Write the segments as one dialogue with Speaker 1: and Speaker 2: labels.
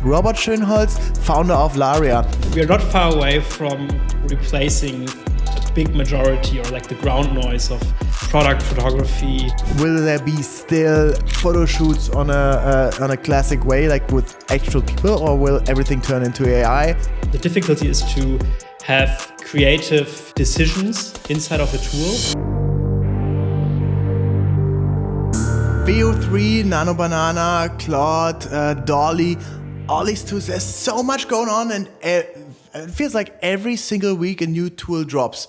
Speaker 1: Robert Schönholz, founder of Laria.
Speaker 2: We are not far away from replacing a big majority or like the ground noise of product photography.
Speaker 1: Will there be still photo shoots on a classic way, like with actual people, or will everything turn into AI?
Speaker 2: The difficulty is to have creative decisions inside of a tool.
Speaker 1: Veo 3, Nano Banana, Claude, Dolly, all these tools, there's so much going on, and it feels like every single week a new tool drops.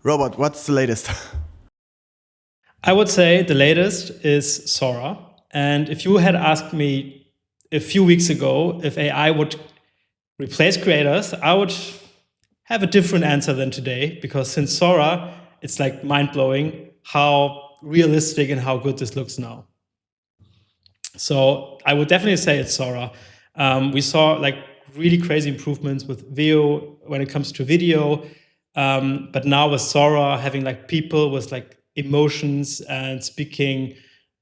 Speaker 1: Robert, what's the latest?
Speaker 2: I would say the latest is Sora. And if you had asked me a few weeks ago if AI would replace creators, I would have a different answer than today, because since Sora, it's like mind-blowing how realistic and how good this looks now. So I would definitely say it's Sora. We saw like really crazy improvements with Veo when it comes to video, but now with Sora, having like people with like emotions and speaking,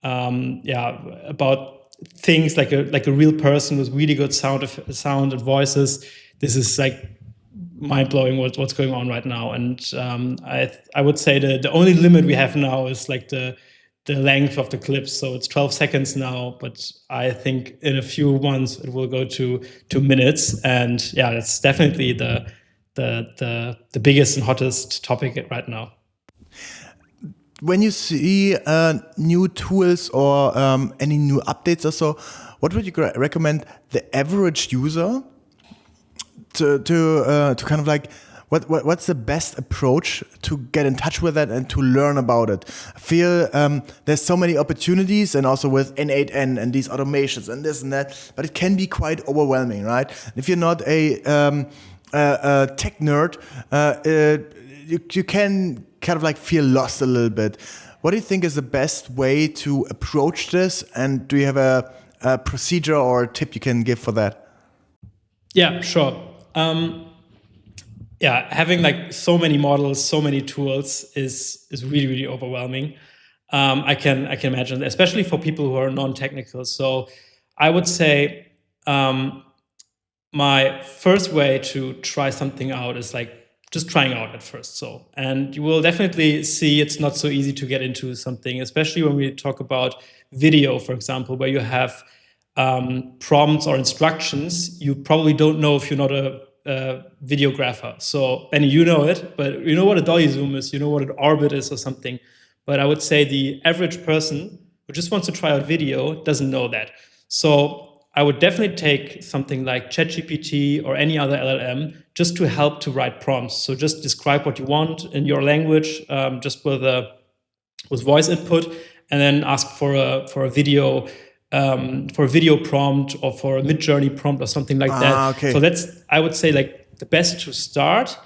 Speaker 2: about things like a real person with really good sound and voices. This is like mind-blowing what's going on right now. And I would say the only limit we have now is like the length of the clips. So it's 12 seconds now, but I think in a few months it will go to 2 minutes. And yeah, that's definitely the biggest and hottest topic right now.
Speaker 1: When you see new tools or any new updates or so, what would you recommend the average user to kind of like, what's the best approach to get in touch with that and to learn about it? I feel there's so many opportunities, and also with N8N and these automations and this and that, but it can be quite overwhelming, right? If you're not a tech nerd, you can kind of like feel lost a little bit. What do you think is the best way to approach this? And do you have a procedure or a tip you can give for that?
Speaker 2: Yeah, sure. Having like so many models, so many tools is really, really overwhelming. I can imagine, especially for people who are non-technical. So I would say my first way to try something out is like just trying out at first. And you will definitely see it's not so easy to get into something, especially when we talk about video, for example, where you have prompts or instructions. You probably don't know if you're not a videographer. And you know it, but you know what a dolly zoom is, you know what an orbit is or something. But I would say the average person who just wants to try out video doesn't know that. So I would definitely take something like ChatGPT or any other LLM just to help to write prompts. So just describe what you want in your language, just with voice input, and then ask for a video prompt or for a mid-journey prompt or something like that.
Speaker 1: Okay.
Speaker 2: So that's, I would say, like the best to start,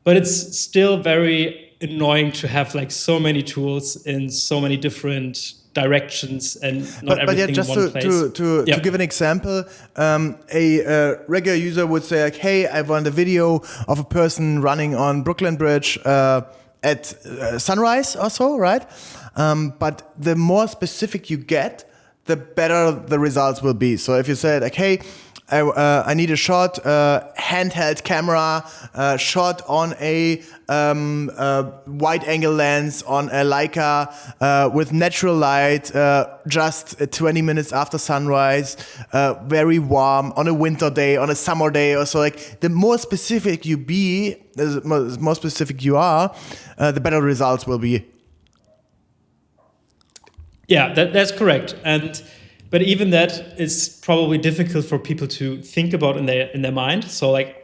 Speaker 2: but it's still very annoying to have like so many tools in so many different directions and not everything in one place.
Speaker 1: To give an example, a regular user would say like, hey, I want a video of a person running on Brooklyn Bridge at sunrise or so, right? But the more specific you get, the better the results will be. So if you say like, hey, I need a shot, handheld camera, shot on a wide angle lens on a Leica with natural light, just 20 minutes after sunrise, very warm on a winter day, on a summer day or so. Like the more specific you are, the better results will be.
Speaker 2: Yeah, that's correct. But even that is probably difficult for people to think about in their mind. So like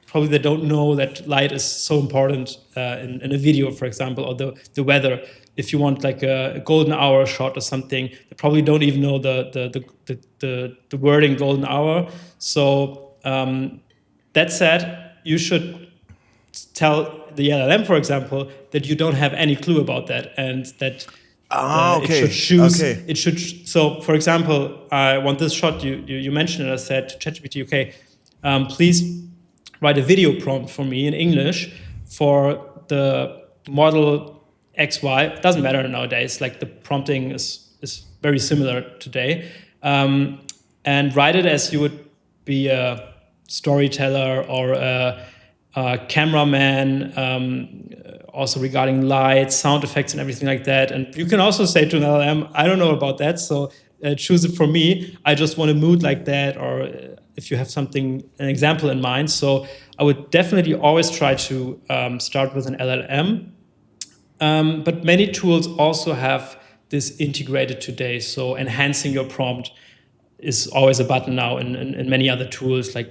Speaker 2: probably they don't know that light is so important in a video, for example, or the weather. If you want like a golden hour shot or something, they probably don't even know the wording golden hour. So that said, you should tell the LLM, for example, that you don't have any clue about that, and that it should choose.
Speaker 1: Okay.
Speaker 2: It should. So, for example, I want this shot. You mentioned it. I said to ChatGPT, okay, please write a video prompt for me in English for the model XY. It doesn't matter nowadays. Like the prompting is very similar today, and write it as you would be a storyteller or a cameraman, also regarding lights, sound effects, and everything like that. And you can also say to an LLM, I don't know about that, so choose it for me. I just want a mood like that, or if you have an example in mind. So I would definitely always try to start with an LLM. But many tools also have this integrated today. So enhancing your prompt is always a button now in many other tools, like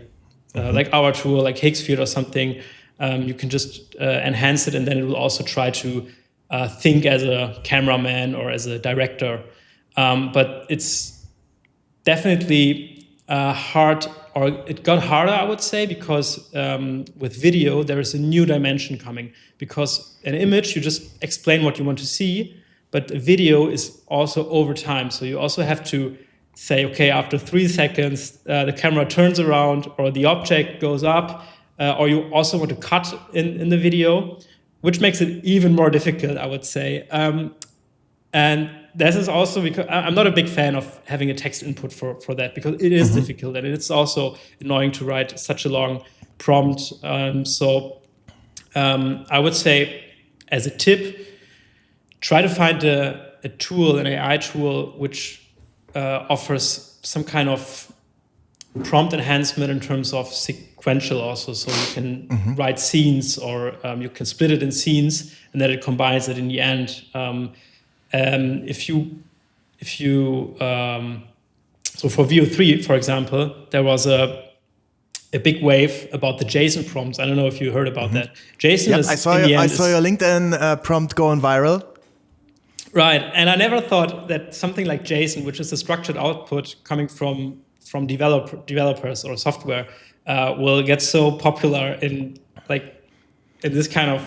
Speaker 2: our tool, like Higgsfield or something. You can just enhance it, and then it will also try to think as a cameraman or as a director. But it's definitely hard, or it got harder, I would say, because with video, there is a new dimension coming. Because an image, you just explain what you want to see, but a video is also over time. So you also have to say, okay, after 3 seconds, the camera turns around or the object goes up, or you also want to cut in the video, which makes it even more difficult, I would say. And this is also because I'm not a big fan of having a text input for that, because it is difficult, and it's also annoying to write such a long prompt. So I would say, as a tip, try to find a tool, an AI tool, which offers some kind of prompt enhancement in terms of sequential also. So you can write scenes, or you can split it in scenes, and then it combines it in the end. So for VO3, for example, there was a big wave about the JSON prompts. I don't know if you heard about that. JSON is
Speaker 1: I saw your LinkedIn prompt going viral.
Speaker 2: Right, and I never thought that something like JSON, which is a structured output coming from developers or software, will get so popular in this kind of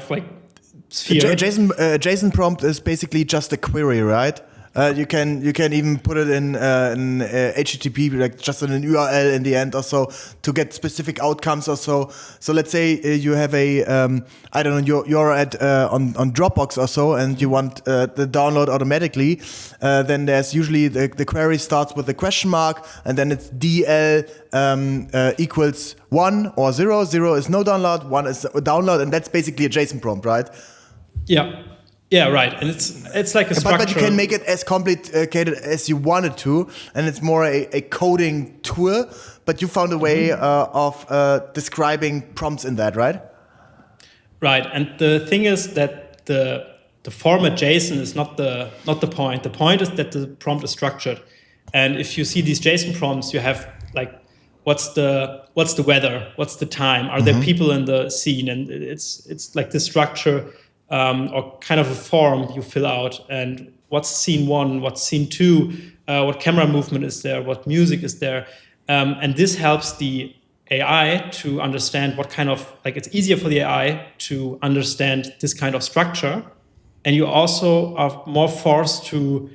Speaker 2: sphere.
Speaker 1: JSON prompt is basically just a query, right? You can even put it in HTTP, like just in an URL in the end or so, to get specific outcomes or so. So let's say you have a I don't know, you're at on Dropbox or so, and you want the download automatically. Then there's usually the query starts with a question mark, and then it's DL equals 1 or 0. 0 is no download, 1 is a download, and that's basically a JSON prompt, right?
Speaker 2: Yeah. Yeah, right. And it's like a structure.
Speaker 1: But you can make it as complicated as you want it to, and it's more a coding tool. But you found a way of describing prompts in that, right?
Speaker 2: Right. And the thing is that the format JSON is not the point. The point is that the prompt is structured. And if you see these JSON prompts, you have what's the weather? What's the time? Are there people in the scene? And it's like the structure. Or kind of a form you fill out, and what's scene 1, what's scene 2, what camera movement is there, what music is there, and this helps the AI to understand what kind of, it's easier for the AI to understand this kind of structure, and you also are more forced to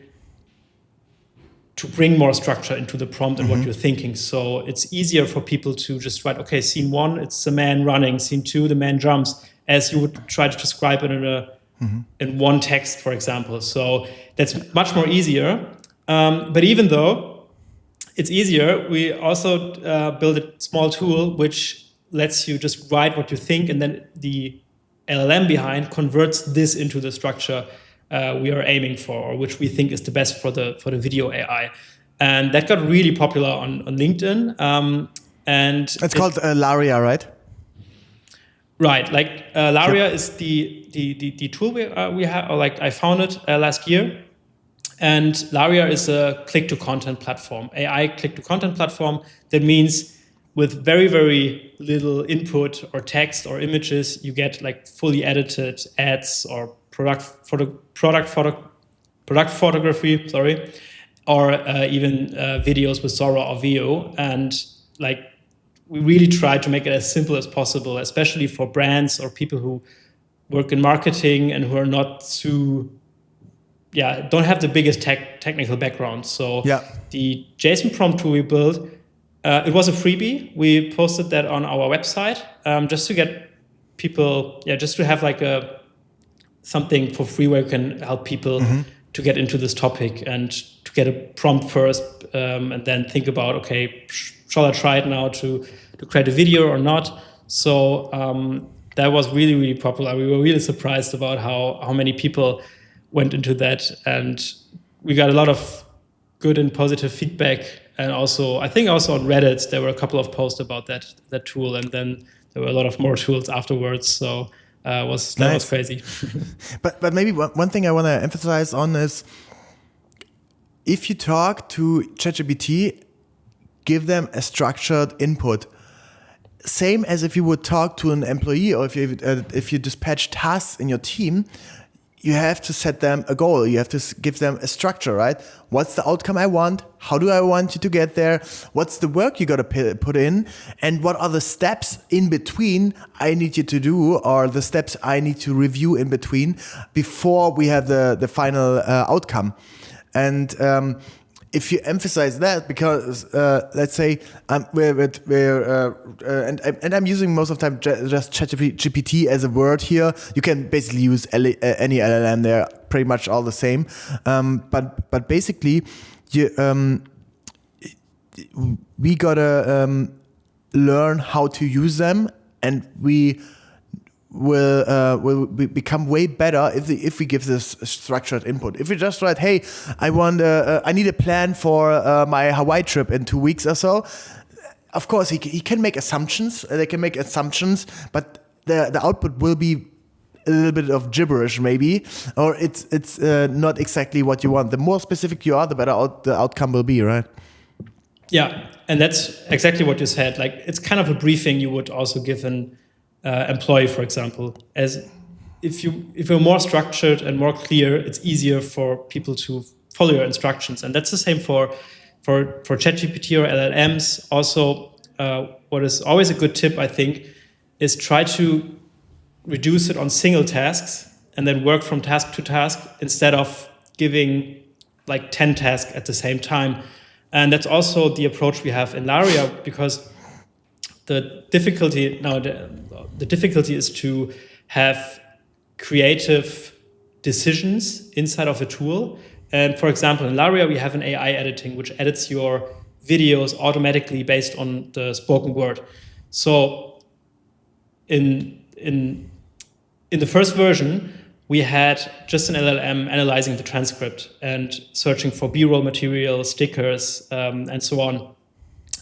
Speaker 2: bring more structure into the prompt and what you're thinking. So it's easier for people to just write, okay, scene 1, it's a man running, scene 2, the man jumps, as you would try to describe it in one text, for example. So that's much more easier. But even though it's easier, we also build a small tool which lets you just write what you think, and then the LLM behind converts this into the structure we are aiming for, or which we think is the best for the video AI. And that got really popular on LinkedIn. And
Speaker 1: it's called Laria, right?
Speaker 2: Right, Laria is the tool we have, or I found it last year, and Laria is a click-to-content platform, AI click-to-content platform. That means with very, very little input or text or images, you get fully edited ads or product photography, or even videos with Sora or Veo, and we really try to make it as simple as possible, especially for brands or people who work in marketing and who are not don't have the biggest technical background. So the JSON prompt tool we built, it was a freebie. We posted that on our website just to get people, just to have something for free where you can help people to get into this topic and to get a prompt first, and then think about, okay, shall I try it now to create a video or not? So that was really, really popular. We were really surprised about how many people went into that, and we got a lot of good and positive feedback. And also, I think also on Reddit, there were a couple of posts about that tool, and then there were a lot of more tools afterwards. So that was crazy.
Speaker 1: But maybe one thing I want to emphasize on is, if you talk to ChatGPT, give them a structured input. Same as if you would talk to an employee, or if you dispatch tasks in your team, you have to set them a goal. You have to give them a structure, right? What's the outcome I want? How do I want you to get there? What's the work you got to put in? And what are the steps in between I need you to do, or the steps I need to review in between before we have the final outcome? And if you emphasize that, because let's say and I'm using most of the time just ChatGPT as a word here. You can basically use any LLM; they're pretty much all the same. But basically, we gotta learn how to use them, and we will become way better if we give this structured input. If we just write, hey, I need a plan for my Hawaii trip in 2 weeks or so. Of course, he can make assumptions. They can make assumptions, but the output will be a little bit of gibberish, maybe, or it's not exactly what you want. The more specific you are, the better the outcome will be, right?
Speaker 2: Yeah, and that's exactly what you said. Like, it's kind of a briefing you would also give an employee, for example. As if you're more structured and more clear, it's easier for people to follow your instructions. And that's the same for ChatGPT or LLMs. Also, what is always a good tip, I think, is try to reduce it on single tasks and then work from task to task instead of giving like 10 tasks at the same time. And that's also the approach we have in Laria, because the difficulty is to have creative decisions inside of a tool. And for example, in Laria, we have an AI editing, which edits your videos automatically based on the spoken word. So in the first version, we had just an LLM analyzing the transcript and searching for B-roll material, stickers, and so on.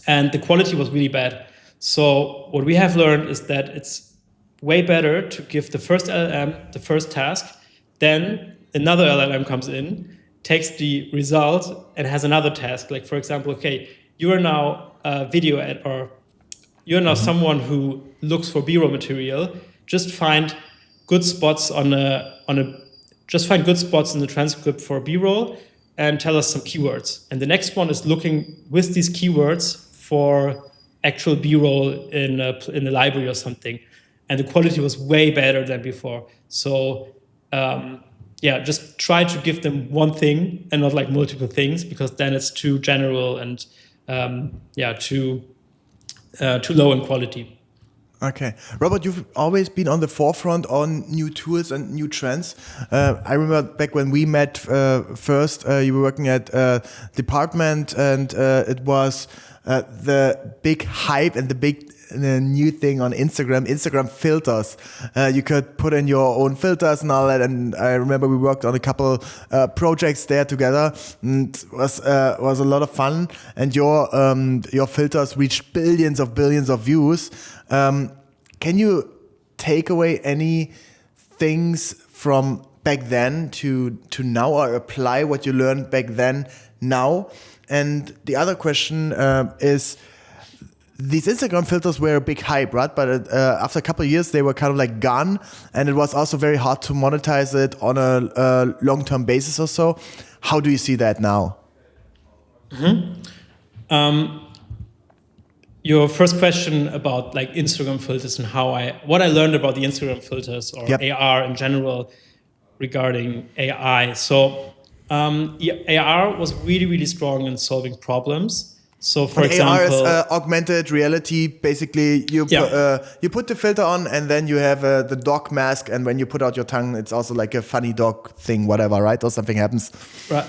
Speaker 2: And the quality was really bad. So what we have learned is that it's way better to give the first LLM the first task, then another LLM comes in, takes the result and has another task. Like, for example, okay, you are now a video editor, you're now someone who looks for B-roll material. Just find good spots in the transcript for B-roll and tell us some keywords. And the next one is looking with these keywords for actual B-roll in the library or something. And the quality was way better than before. So just try to give them one thing and not like multiple things, because then it's too general and too low in quality.
Speaker 1: Okay. Robert, you've always been on the forefront on new tools and new trends. I remember back when we met first, you were working at department, and it was the big hype and the big new thing on Instagram filters. You could put in your own filters and all that. And I remember we worked on a couple projects there together, and it was a lot of fun. And your filters reached billions of views. Can you take away any things from back then to now, or apply what you learned back then now? And the other question is, these Instagram filters were a big hype, right? But after a couple of years, they were kind of like gone, and it was also very hard to monetize it on a long-term basis or so. How do you see that now?
Speaker 2: Your first question about like Instagram filters and what I learned about the Instagram filters or AR in general regarding AI. So AR was really, really strong in solving problems. So for example,
Speaker 1: AR is augmented reality. Basically, you put the filter on, and then you have the dog mask, and when you put out your tongue, it's also like a funny dog thing, whatever, right? Or something happens.
Speaker 2: Right.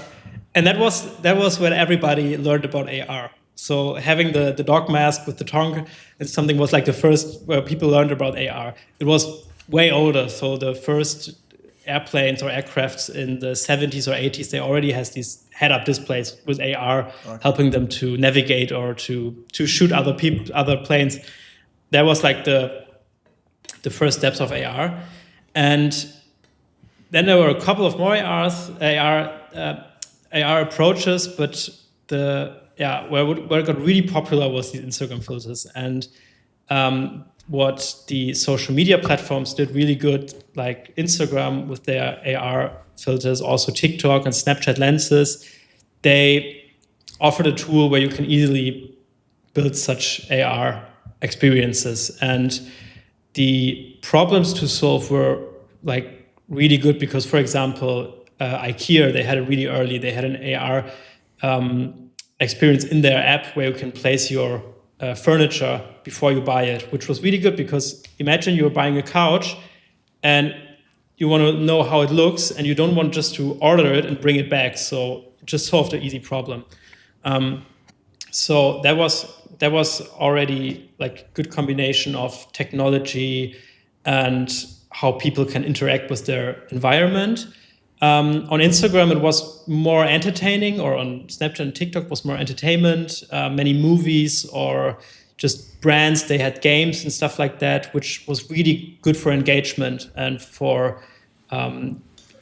Speaker 2: And that was when everybody learned about AR. So having the dog mask with the tongue and something was like the first where people learned about AR. It was way older. So the first airplanes or aircrafts in the 70s or 80s, they already has these head-up displays with AR helping them to navigate or to shoot other planes. That was like the first steps of AR. And then there were a couple of more AR approaches, but where it got really popular was the Instagram filters. And what the social media platforms did really good, like Instagram with their AR filters, also TikTok and Snapchat lenses, they offered a tool where you can easily build such AR experiences. And the problems to solve were like really good because, for example, IKEA, they had an AR experience in their app where you can place your furniture before you buy it, which was really good because imagine you're buying a couch and you want to know how it looks and you don't want just to order it and bring it back. So it just solved an easy problem. So that was already like good combination of technology and how people can interact with their environment. On Instagram, it was more entertaining, or on Snapchat and TikTok was more entertainment, many movies or just brands. They had games and stuff like that, which was really good for engagement and for,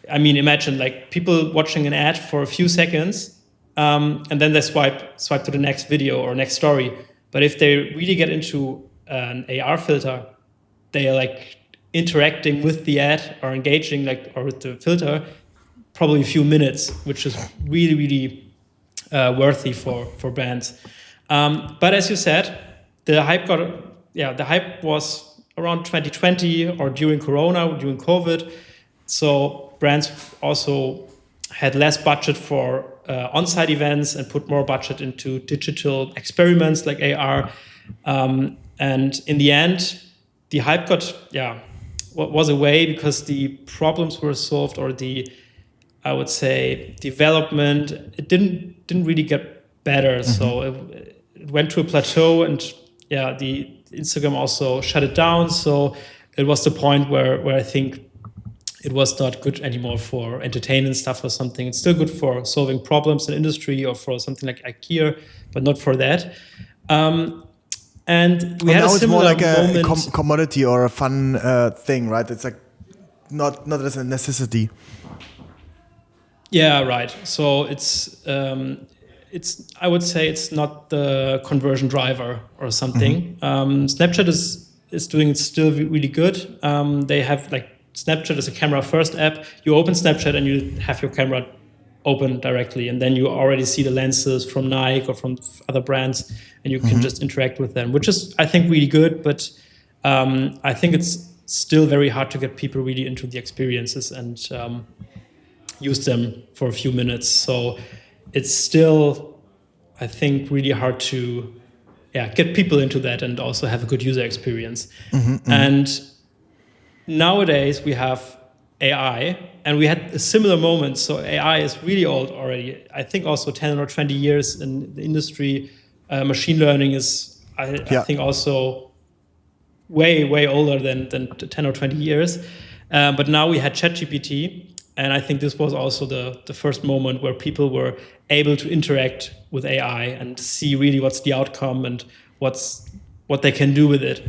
Speaker 2: imagine like people watching an ad for a few seconds and then they swipe to the next video or next story. But if they really get into an AR filter, they are like interacting with the ad or engaging or with the filter probably a few minutes, which is really, really worthy for brands. But as you said, the hype was around 2020 or during Corona, during COVID. So brands also had less budget for on-site events and put more budget into digital experiments like AR. And in the end, the hype was away because the problems were solved, or I would say development, it didn't really get better. Mm-hmm. So it went to a plateau, and the Instagram also shut it down. So it was the point where I think it was not good anymore for entertainment stuff or something. It's still good for solving problems in industry or for something like IKEA, but not for that. And we had a similar moment.
Speaker 1: Now it's more like a commodity or a fun thing, right? It's like not as a necessity.
Speaker 2: Yeah, right. So it's I would say it's not the conversion driver or something. Mm-hmm. Snapchat is doing it still really good. They have like Snapchat is a camera first app. You open Snapchat and you have your camera open directly, and then you already see the lenses from Nike or from other brands, and you can just interact with them, which is, I think, really good. But I think it's still very hard to get people really into the experiences and use them for a few minutes. So it's still, I think, really hard to get people into that and also have a good user experience. Mm-hmm. And nowadays we have AI, and we had a similar moment. So AI is really old already. I think also 10 or 20 years in the industry. Machine learning is, I think, also way, way older than 10 or 20 years. But now we had ChatGPT. And I think this was also the first moment where people were able to interact with AI and see really what's the outcome and what they can do with it.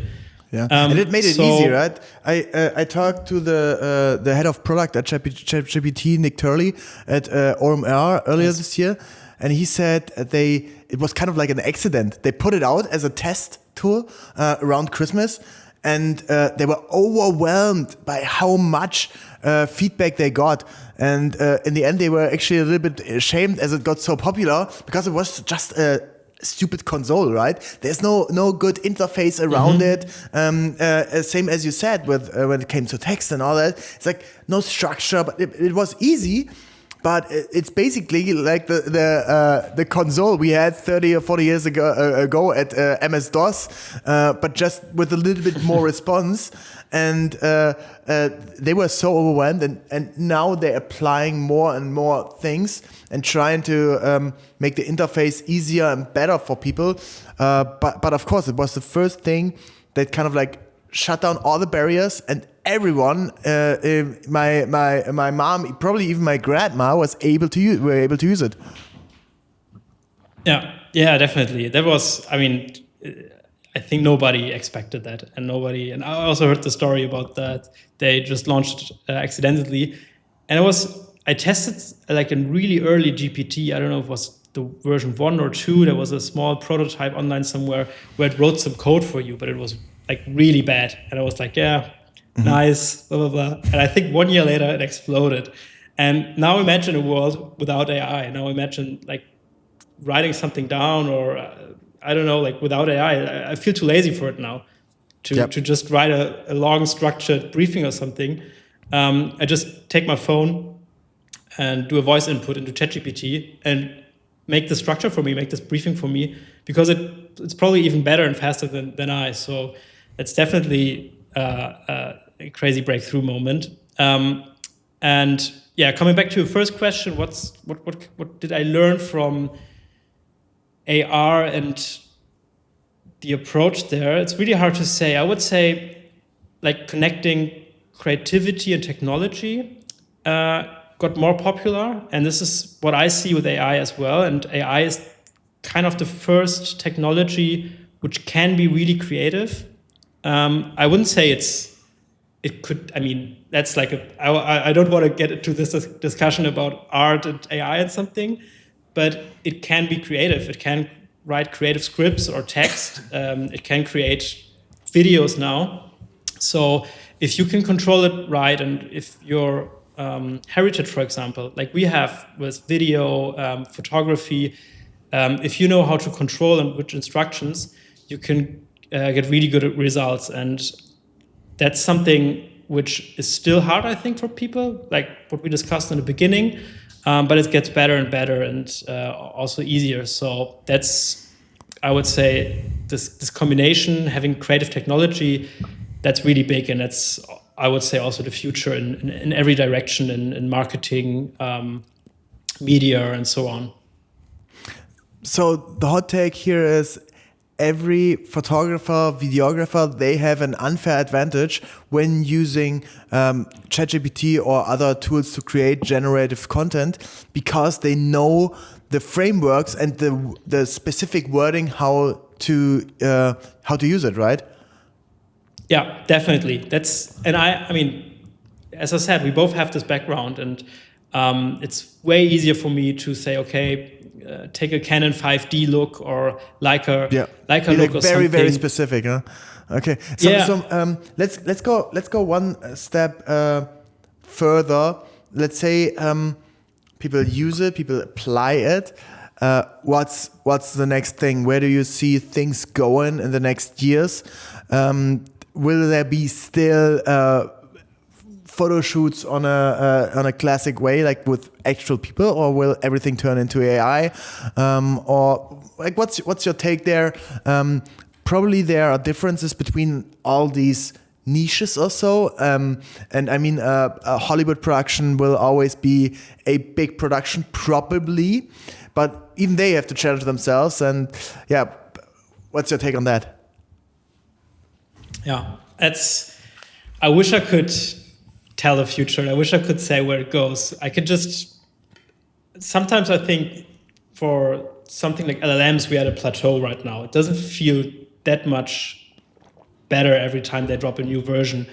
Speaker 1: Yeah, and it made it easy, right? I talked to the head of product at ChatGPT, Nick Turley, at OMR earlier this year, and he said it was kind of like an accident. They put it out as a test tool around Christmas, and they were overwhelmed by how much feedback they got. And in the end, they were actually a little bit ashamed as it got so popular, because it was just a stupid console, right? There's no good interface around it. Same as you said with when it came to text and all that. It's like no structure, but it was easy but it's basically like the console we had 30 or 40 years ago at MS-DOS, but just with a little bit more response. And they were so overwhelmed, and now they're applying more and more things and trying to make the interface easier and better for people. But of course, it was the first thing that kind of like shut down all the barriers, and everyone, my mom, probably even my grandma, were able to use it.
Speaker 2: Yeah, definitely. That was, I mean, I think nobody expected that, and I also heard the story about that they just launched accidentally, and I tested like a really early GPT. I don't know if it was the version 1 or 2. There was a small prototype online somewhere where it wrote some code for you, but it was like really bad, and I was like, nice, blah blah blah. And I think 1 year later it exploded. And now imagine a world without AI. Now imagine like writing something down, or I don't know, like without AI. I feel too lazy for it now to just write a long structured briefing or something. I just take my phone and do a voice input into ChatGPT and make the structure for me, make this briefing for me, because it's probably even better and faster than I. So it's definitely a crazy breakthrough moment. And yeah, coming back to your first question, what did I learn from AR and the approach there? It's really hard to say. I would say like connecting creativity and technology got more popular, and this is what I see with AI as well. And AI is kind of the first technology which can be really creative. I wouldn't say it could. I mean, that's like I don't want to get into this discussion about art and AI and something, but it can be creative. It can write creative scripts or text. It can create videos now. So if you can control it right, and if your heritage, for example, like we have with video, photography, if you know how to control and which instructions, you can get really good results. And that's something which is still hard, I think, for people, like what we discussed in the beginning, but it gets better and better, and also easier. So that's, I would say, this combination, having creative technology, that's really big, and that's, I would say, also the future in every direction, in marketing, media, and so on.
Speaker 1: So the hot take here is every photographer, videographer, they have an unfair advantage when using ChatGPT or other tools to create generative content, because they know the frameworks and the specific wording how to use it, right?
Speaker 2: Yeah, definitely. I mean, as I said, we both have this background, and it's way easier for me to say, okay, take a Canon 5D look or Leica look or
Speaker 1: very,
Speaker 2: something.
Speaker 1: very specific, huh? Okay. So let's go one step further. Let's say people use it, people apply it. What's the next thing? Where do you see things going in the next years? Will there be still photo shoots on a classic way, like with actual people, or will everything turn into AI? Or like, what's your take there? Probably there are differences between all these niches or so. And I mean, a Hollywood production will always be a big production, probably, but even they have to challenge themselves. And yeah, what's your take on that?
Speaker 2: Yeah, I wish I could tell the future. I wish I could say where it goes. Sometimes I think for something like LLMs, we are at a plateau right now. It doesn't feel that much better every time they drop a new version.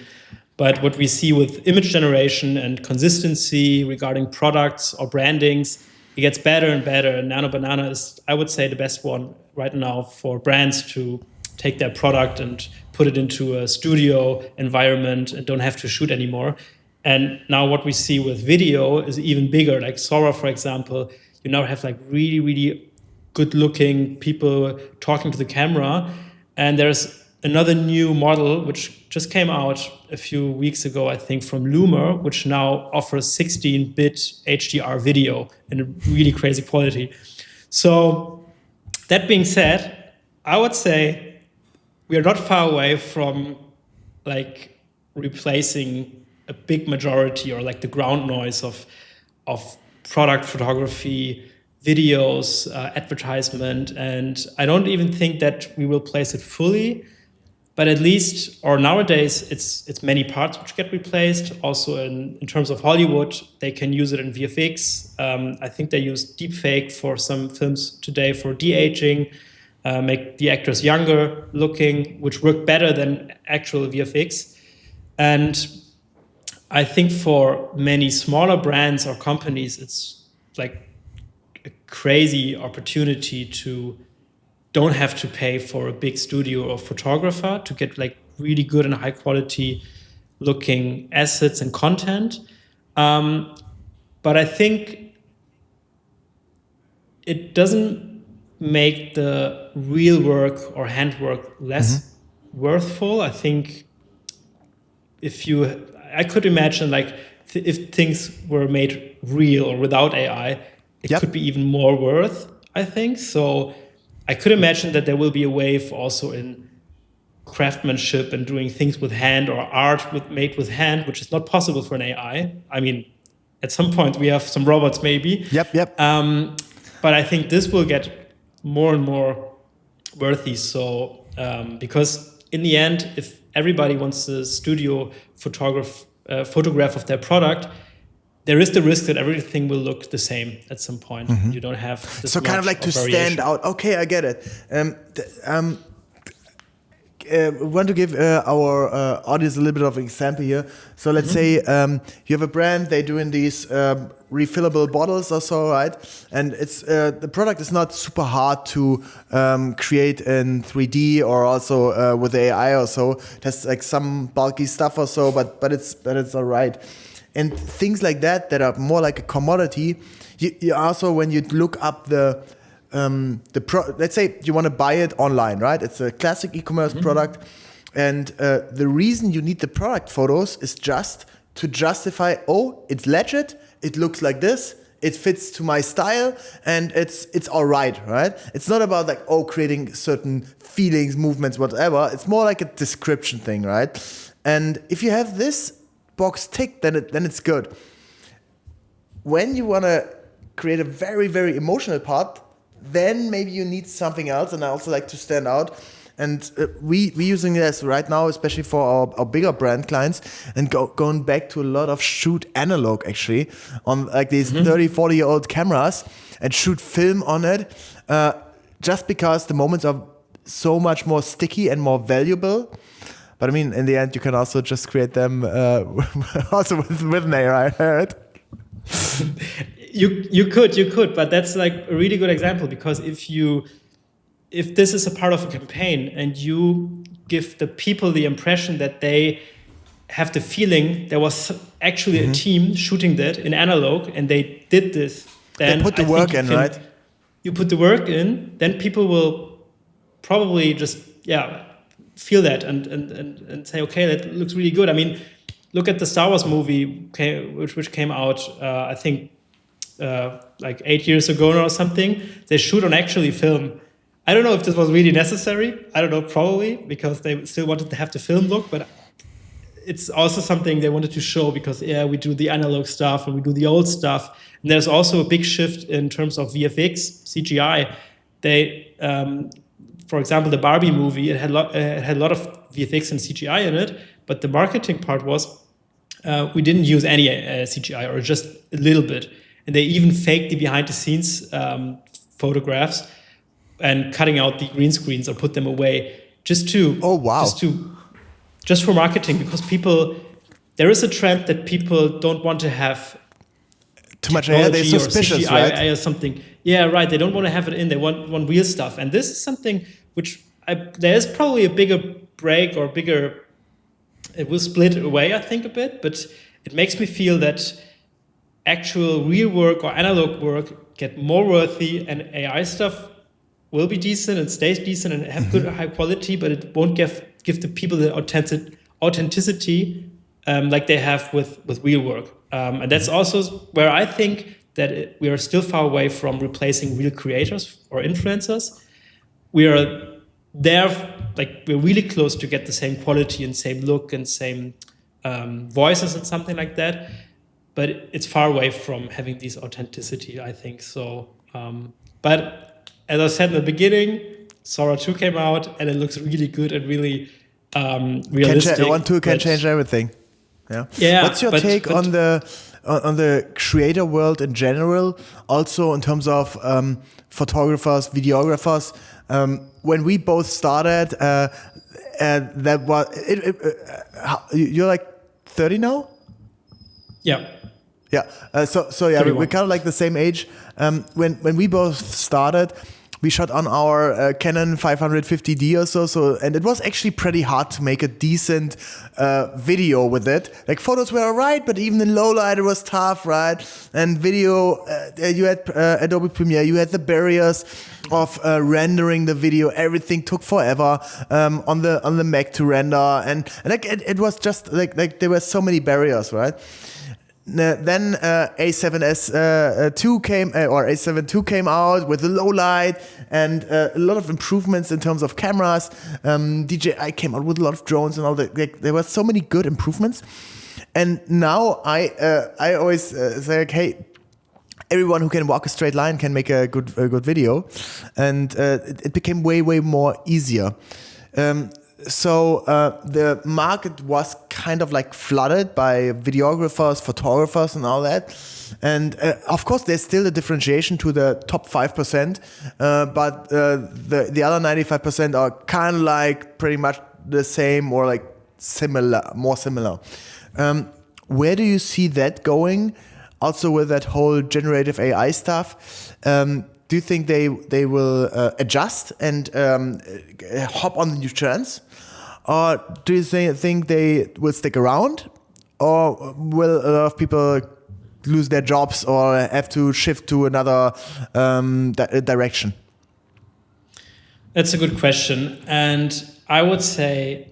Speaker 2: But what we see with image generation and consistency regarding products or brandings, it gets better and better. And Nano Banana is, I would say, the best one right now for brands to take their product and put it into a studio environment and don't have to shoot anymore. And now what we see with video is even bigger. Like Sora, for example, you now have like really, really good looking people talking to the camera. And there's another new model which just came out a few weeks ago, I think, from Loomer, which now offers 16-bit HDR video in a really crazy quality. So that being said, I would say we are not far away from like replacing a big majority or like the ground noise of product photography, videos, advertisement, and I don't even think that we will replace it fully, but at least, or nowadays, it's many parts which get replaced. Also in terms of Hollywood, they can use it in VFX. I think they use deepfake for some films today for de-aging, make the actors younger looking, which work better than actual VFX. And I think for many smaller brands or companies, it's like a crazy opportunity to don't have to pay for a big studio or photographer to get like really good and high quality looking assets and content. But I think it doesn't make the real work or handwork less worthful. I think I could imagine like if things were made real or without AI, it could be even more worth, I think. So I could imagine that there will be a wave also in craftsmanship and doing things with hand or art made with hand, which is not possible for an AI. I mean, at some point we have some robots maybe. But I think this will get more and more worthy. So because in the end, if everybody wants a studio photograph of their product, there is the risk that everything will look the same at some point. You don't have this
Speaker 1: so kind of like to stand out. Okay, I get it. We want to give our audience a little bit of an example here. So let's say you have a brand, they're doing these refillable bottles or so, right? And it's the product is not super hard to create in 3D or also with AI or so. It has like some bulky stuff or so, but it's all right. And things like that are more like a commodity. You also, when you look up let's say you want to buy it online, right? It's a classic e-commerce product. And the reason you need the product photos is just to justify, it's legit, it looks like this, it fits to my style, and it's all right? It's not about like, creating certain feelings, movements, whatever. It's more like a description thing, right? And if you have this box ticked, then it's good. When you want to create a very, very emotional part, then maybe you need something else. And I also like to stand out. And we using this right now, especially for our bigger brand clients, and going back to a lot of shoot analog actually on like these 30, 40-year-old cameras and shoot film on it, just because the moments are so much more sticky and more valuable. But I mean, in the end, you can also just create them also with an AI, right?
Speaker 2: You could, but that's like a really good example, because if this is a part of a campaign and you give the people the impression that they have the feeling there was actually a team shooting that in analog and they did this, then
Speaker 1: they put the work in, right?
Speaker 2: You put the work in, then people will probably just feel that and say, okay, that looks really good. I mean, look at the Star Wars movie which came out I think like 8 years ago or something. They shoot on actually film. I don't know if this was really necessary. I don't know, probably, because they still wanted to have the film look, but it's also something they wanted to show because, we do the analog stuff and we do the old stuff. And there's also a big shift in terms of VFX, CGI. They, for example, the Barbie movie, it had a lot of VFX and CGI in it, but the marketing part was we didn't use any CGI or just a little bit. And they even faked the behind-the-scenes photographs and cutting out the green screens or put them away just for marketing, because there is a trend that people don't want to have
Speaker 1: too much AI. They're suspicious,
Speaker 2: or CGI, right? Or something. Yeah, right. They don't want to have it in. They want real stuff. And this is something which there is probably a bigger break or it will split away, I think, a bit. But it makes me feel that actual real work or analog work get more worthy, and AI stuff will be decent and stays decent and have good high quality, but it won't give the people the authenticity like they have with real work. And that's also where I think that we are still far away from replacing real creators or influencers. We are there, like we're really close to get the same quality and same look and same voices and something like that. But it's far away from having this authenticity, I think. So, but as I said in the beginning, Sora 2 came out and it looks really good and really realistic.
Speaker 1: One tool can change everything. Yeah. What's your take on the creator world in general? Also in terms of photographers, videographers. When we both started, that was you're like 30 now.
Speaker 2: Yeah.
Speaker 1: Yeah. So yeah, we're kind of like the same age. When we both started, we shot on our Canon 550D or so, and it was actually pretty hard to make a decent video with it. Like photos were alright, but even in low light it was tough, right? And video, you had Adobe Premiere, you had the barriers of rendering the video. Everything took forever on the Mac to render, and like it was just like there were so many barriers, right? Then A7S 2 came or A7 II came out with the low light and a lot of improvements in terms of cameras. DJI came out with a lot of drones and all that. Like, there were so many good improvements. And now I always say, like, hey, everyone who can walk a straight line can make a good video, and it became way more easier. So the market was kind of like flooded by videographers, photographers, and all that. And of course, there's still a differentiation to the top 5%, but the other 95% are kind of like pretty much the same or like more similar. Where do you see that going? Also with that whole generative AI stuff, do you think they will adjust and hop on the new trends? Or do you think they will stick around? Or will a lot of people lose their jobs or have to shift to another direction?
Speaker 2: That's a good question. And I would say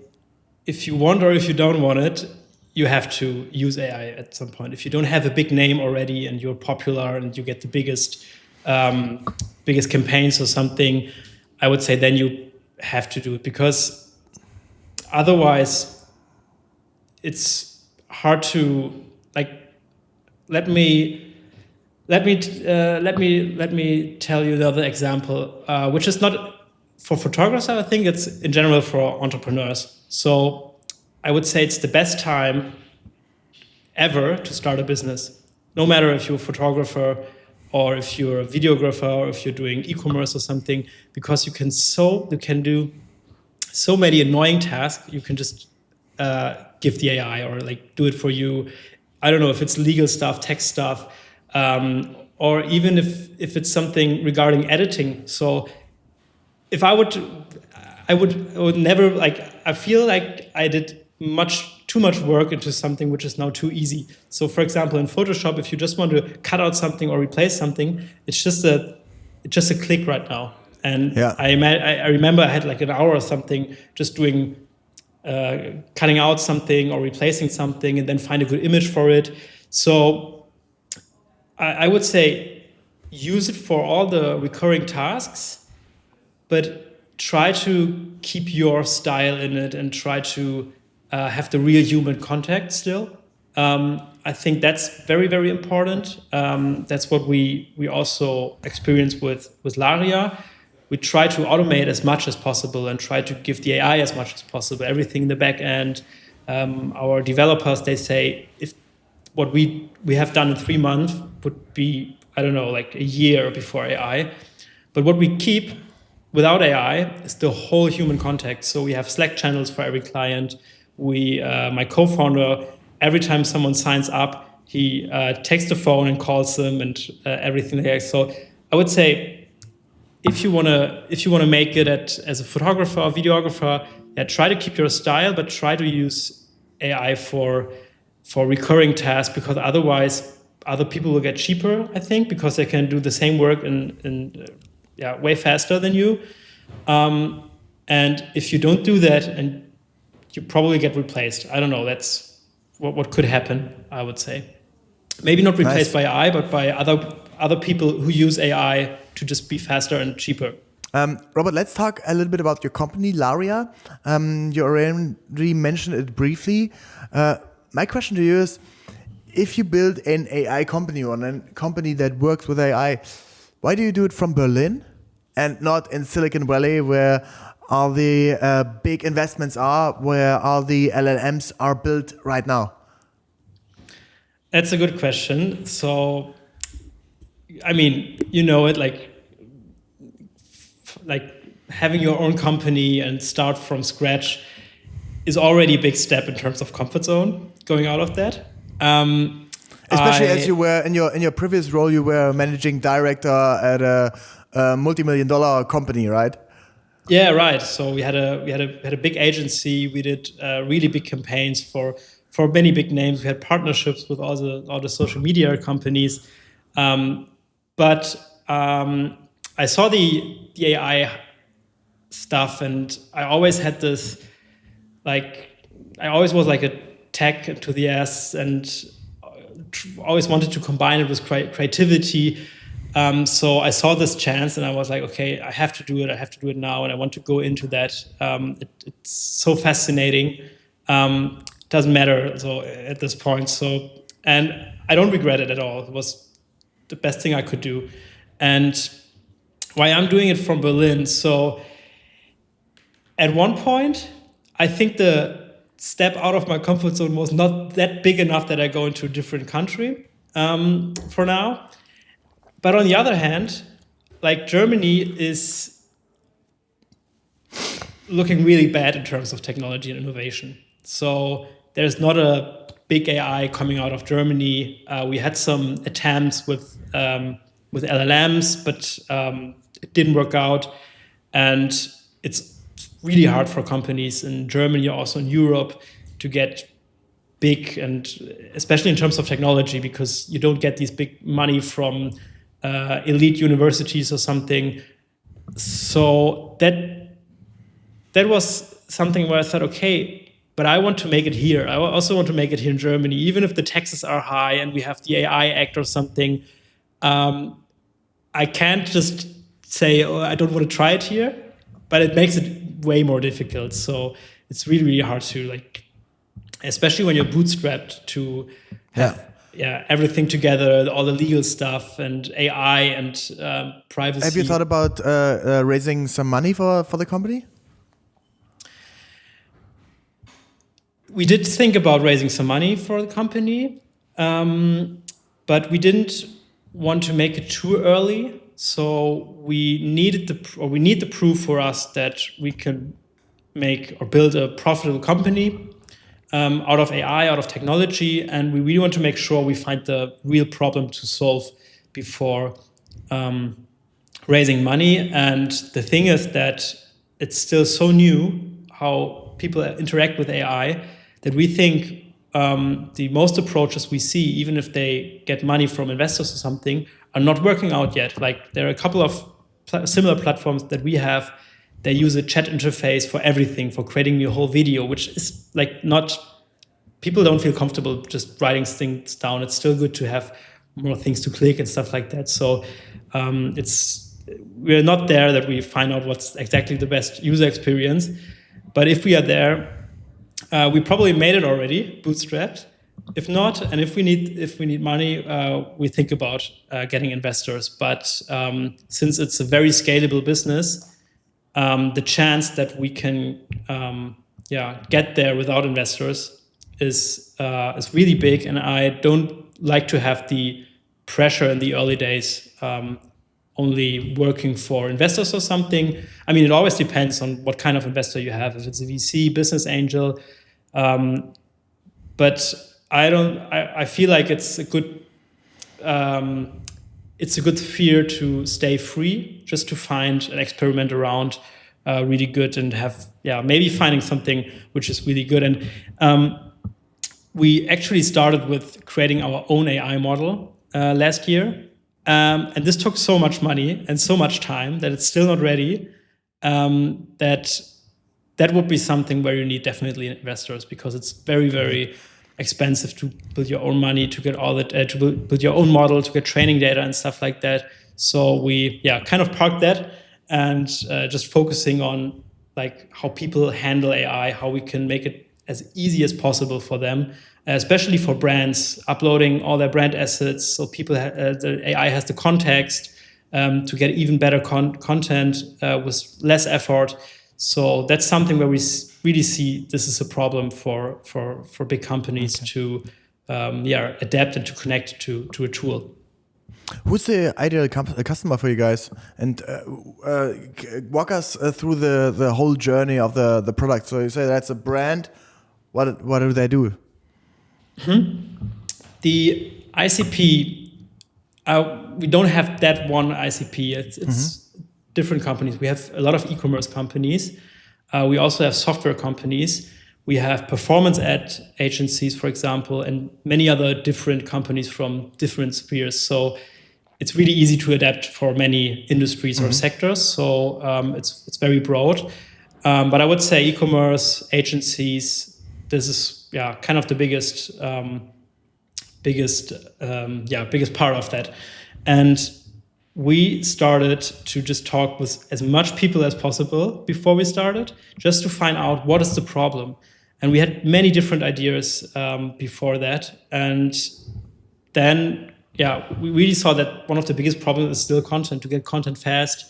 Speaker 2: if you want or if you don't want it, you have to use AI at some point. If you don't have a big name already and you're popular and you get the biggest campaigns or something, I would say then you have to do it, because otherwise it's hard to let me tell you the other example, which is not for photographers. I think it's in general for entrepreneurs. So I would say it's the best time ever to start a business, no matter if you're a photographer or if you're a videographer or if you're doing e-commerce or something, because you can do so many annoying tasks. You can just give the AI or like do it for you. I don't know if it's legal stuff, tech stuff, or even if it's something regarding editing. So if I would never, like, I feel like I did too much work into something which is now too easy. So for example, in Photoshop, if you just want to cut out something or replace something, it's just a click right now. And yeah. I remember I had like an hour or something just doing, cutting out something or replacing something and then find a good image for it. So I would say use it for all the recurring tasks, but try to keep your style in it and try to have the real human contact still. I think that's very, very important. That's what we also experience with Laria. We try to automate as much as possible and try to give the AI as much as possible, everything in the back end. Our developers, they say, if what we have done in 3 months would be, I don't know, like a year before AI. But what we keep without AI is the whole human contact. So we have Slack channels for every client. My co-founder, every time someone signs up, he takes the phone and calls them and everything there. So I would say, if you wanna make it as a photographer or videographer, try to keep your style, but try to use AI for recurring tasks, because otherwise other people will get cheaper, I think, because they can do the same work in way faster than you. And if you don't do that, and you probably get replaced. I don't know. That's what could happen, I would say. Maybe not replaced by AI, but by other people who use AI to just be faster and cheaper.
Speaker 1: Robert, let's talk a little bit about your company, Laria. You already mentioned it briefly. My question to you is, if you build an AI company or a company that works with AI, why do you do it from Berlin and not in Silicon Valley, where all the big investments are, where all the LLMs are built right now?
Speaker 2: That's a good question. So, I mean, you know it, like having your own company and start from scratch is already a big step in terms of comfort zone, going out of that.
Speaker 1: Especially as you were in your previous role, you were managing director at a multi-million-dollar company, right?
Speaker 2: Yeah, right. So we had a big agency. We did really big campaigns for many big names. We had partnerships with all the social media companies. But I saw the AI stuff, and I always had this, like, I always was like a tech enthusiast and always wanted to combine it with creativity. So I saw this chance and I was like, okay, I have to do it. I have to do it now. And I want to go into that. It's so fascinating. Doesn't matter so at this point. So, and I don't regret it at all. It was the best thing I could do. And why I'm doing it from Berlin. So at one point, I think the step out of my comfort zone was not that big enough that I go into a different country for now. But on the other hand, like, Germany is looking really bad in terms of technology and innovation. So there's not a big AI coming out of Germany. We had some attempts with LLMs, but it didn't work out. And it's really hard for companies in Germany, also in Europe, to get big, and especially in terms of technology, because you don't get these big money from elite universities or something. So that was something where I thought, okay, but I want to make it here. I also want to make it here in Germany, even if the taxes are high and we have the AI Act or something. I can't just say, oh, I don't want to try it here, but it makes it way more difficult. So it's really, really hard to, like, especially when you're bootstrapped, to have everything together, all the legal stuff and AI and privacy.
Speaker 1: Have you thought about raising some money for the company?
Speaker 2: We did think about raising some money for the company, but we didn't want to make it too early. So we need the proof for us that we can make or build a profitable company out of AI, out of technology, and we really want to make sure we find the real problem to solve before raising money. And the thing is that it's still so new how people interact with AI that we think the most approaches we see, even if they get money from investors or something, are not working out yet. Like, there are a couple of similar platforms that we have. They use a chat interface for everything, for creating your whole video, which is like not, people don't feel comfortable just writing things down. It's still good to have more things to click and stuff like that. So we're not there that we find out what's exactly the best user experience. But if we are there, we probably made it already, bootstrapped. If not, and if we need money, we think about getting investors. But since it's a very scalable business, the chance that we can get there without investors is really big. And I don't like to have the pressure in the early days only working for investors or something. I mean, it always depends on what kind of investor you have. If it's a VC, business angel, but I feel like it's a good fear to stay free, just to find and experiment around really good and have maybe finding something which is really good. And we actually started with creating our own AI model last year. And this took so much money and so much time that it's still not ready. That would be something where you need definitely investors, because it's very, very expensive to build your own money, to get all that, to build your own model, to get training data and stuff like that. So we, kind of parked that and just focusing on like how people handle AI, how we can make it as easy as possible for them, especially for brands, uploading all their brand assets so people the AI has the context to get even better content with less effort. So that's something where we really see this is a problem for big companies to adapt and to connect to a tool.
Speaker 1: Who's the ideal customer for you guys? And walk us through the whole journey of the product. So you say that's a brand. What do they do?
Speaker 2: The ICP, we don't have that one ICP. It's different companies. We have a lot of e-commerce companies. We also have software companies. We have performance ad agencies, for example, and many other different companies from different spheres. So it's really easy to adapt for many industries or sectors. So it's very broad. But I would say e-commerce agencies, this is kind of the biggest part of that. And we started to just talk with as much people as possible before we started, just to find out what is the problem. And we had many different ideas before that. And then, we really saw that one of the biggest problems is still content, to get content fast,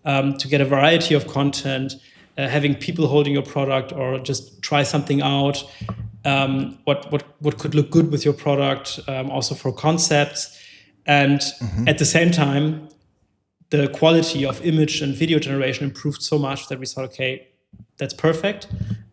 Speaker 2: to get a variety of content, having people holding your product or just try something out, what could look good with your product, also for concepts. And at the same time, the quality of image and video generation improved so much that we thought, okay, that's perfect.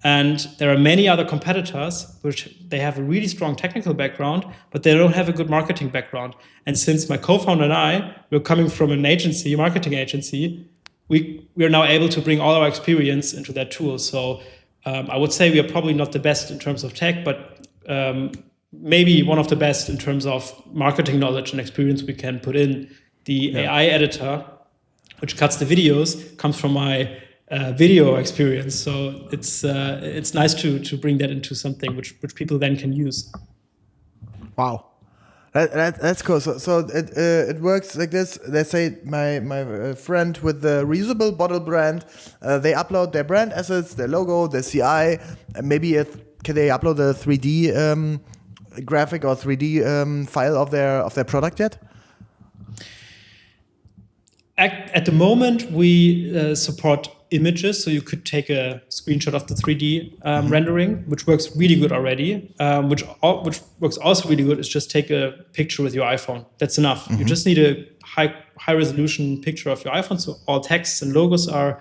Speaker 2: And there are many other competitors which they have a really strong technical background, but they don't have a good marketing background. And since my co-founder and I, we're coming from an agency, a marketing agency, we are now able to bring all our experience into that tool. So I would say we are probably not the best in terms of tech, but maybe one of the best in terms of marketing knowledge and experience we can put in. The AI editor, which cuts the videos, comes from my video experience. So it's nice to bring that into something which people then can use.
Speaker 1: Wow. That's cool. So it works like this. Let's say my friend with the reusable bottle brand, they upload their brand assets, their logo, their CI. Maybe can they upload a 3D graphic or 3D file of their product yet?
Speaker 2: At the moment, we support images, so you could take a screenshot of the 3D rendering, which works really good already. Which works also really good is just take a picture with your iPhone. That's enough. You just need a high resolution picture of your iPhone, so all texts and logos are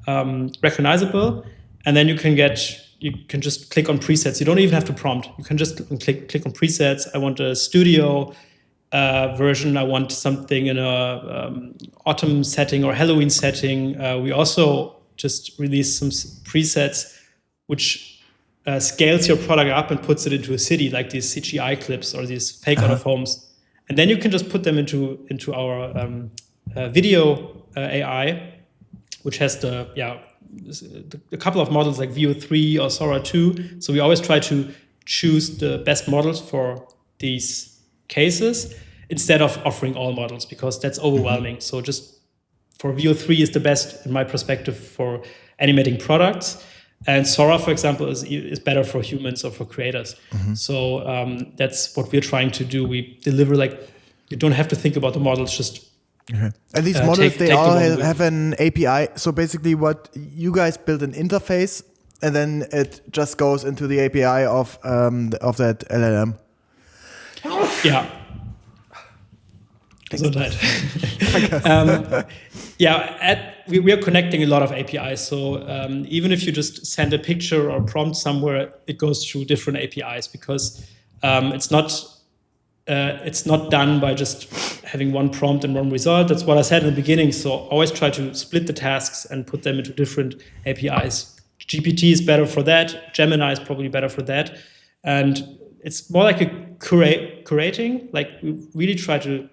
Speaker 2: recognizable, and then you can just click on presets. You don't even have to prompt. You can just click on presets. I want a studio version. I want something in a autumn setting or Halloween setting. We also just released some presets which scales your product up and puts it into a city, like these CGI clips or these fake out of homes. And then you can just put them into our video AI, which has a couple of models like Veo 3 or Sora 2. So we always try to choose the best models for these cases instead of offering all models, because that's overwhelming. So just for Veo 3 is the best in my perspective for animating products, and Sora, for example, is better for humans or for creators. So that's what we're trying to do. We deliver, like, you don't have to think about the models, just
Speaker 1: and these models, they all have an API. So basically what you guys build an interface, and then it just goes into the API of that LLM.
Speaker 2: Yeah. So that. We are connecting a lot of APIs. So even if you just send a picture or prompt somewhere, it goes through different APIs, because it's not done by just having one prompt and one result. That's what I said in the beginning. So always try to split the tasks and put them into different APIs. GPT is better for that. Gemini is probably better for that. And it's more like a curating. Like, we really try to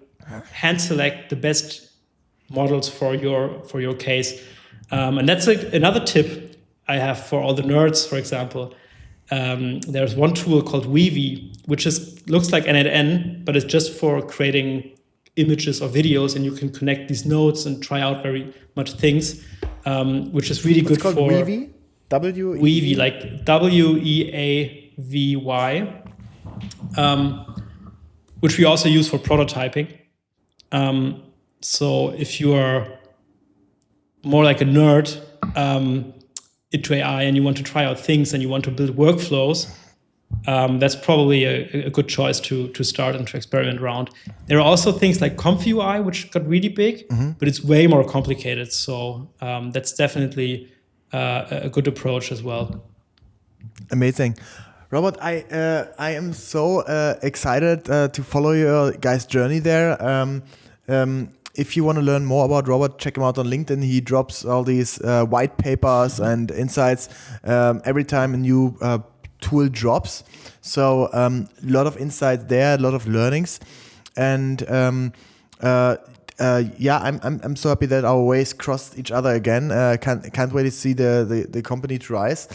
Speaker 2: hand select the best models for your case. And that's another tip I have for all the nerds, for example. There's one tool called Weavy, which looks like N8N, but it's just for creating images or videos, and you can connect these nodes and try out very much things, which is really good for
Speaker 1: Weavy?
Speaker 2: Weavy, like Weavy, which we also use for prototyping. So if you are more like a nerd into AI and you want to try out things and you want to build workflows, that's probably a good choice to start and to experiment around. There are also things like ComfUI, which got really big, but it's way more complicated. So that's definitely a good approach as well.
Speaker 1: Amazing. Robert, I am so excited to follow your guys' journey there. If you want to learn more about Robert, check him out on LinkedIn. He drops all these white papers and insights every time a new tool drops. So a lot of insights there, a lot of learnings, and I'm so happy that our ways crossed each other again. Can't wait to see the company to rise.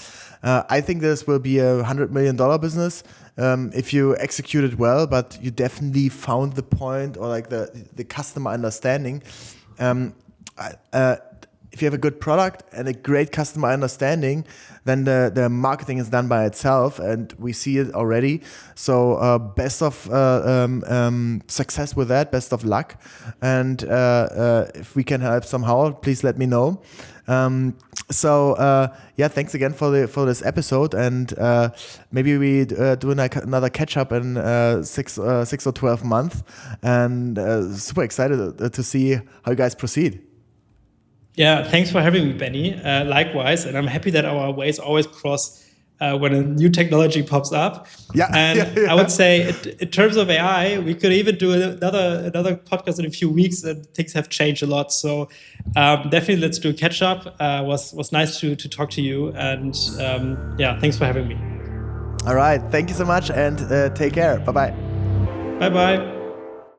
Speaker 1: I think this will be a $100 million business if you execute it well, but you definitely found the point or like the customer understanding. If you have a good product and a great customer understanding, then the marketing is done by itself, and we see it already. So best of success with that, best of luck. And if we can help somehow, please let me know. Thanks again for this episode, and maybe we do another catch up in 6 or 12 months, and super excited to see how you guys proceed.
Speaker 2: Yeah, thanks for having me, Benny. Likewise, and I'm happy that our ways always cross when a new technology pops up.
Speaker 1: Yeah,
Speaker 2: I would say in terms of AI, we could even do another podcast in a few weeks, and things have changed a lot. So definitely, let's do a catch up. Was nice to talk to you, and thanks for having me.
Speaker 1: All right, thank you so much, and take care. Bye bye.
Speaker 2: Bye bye.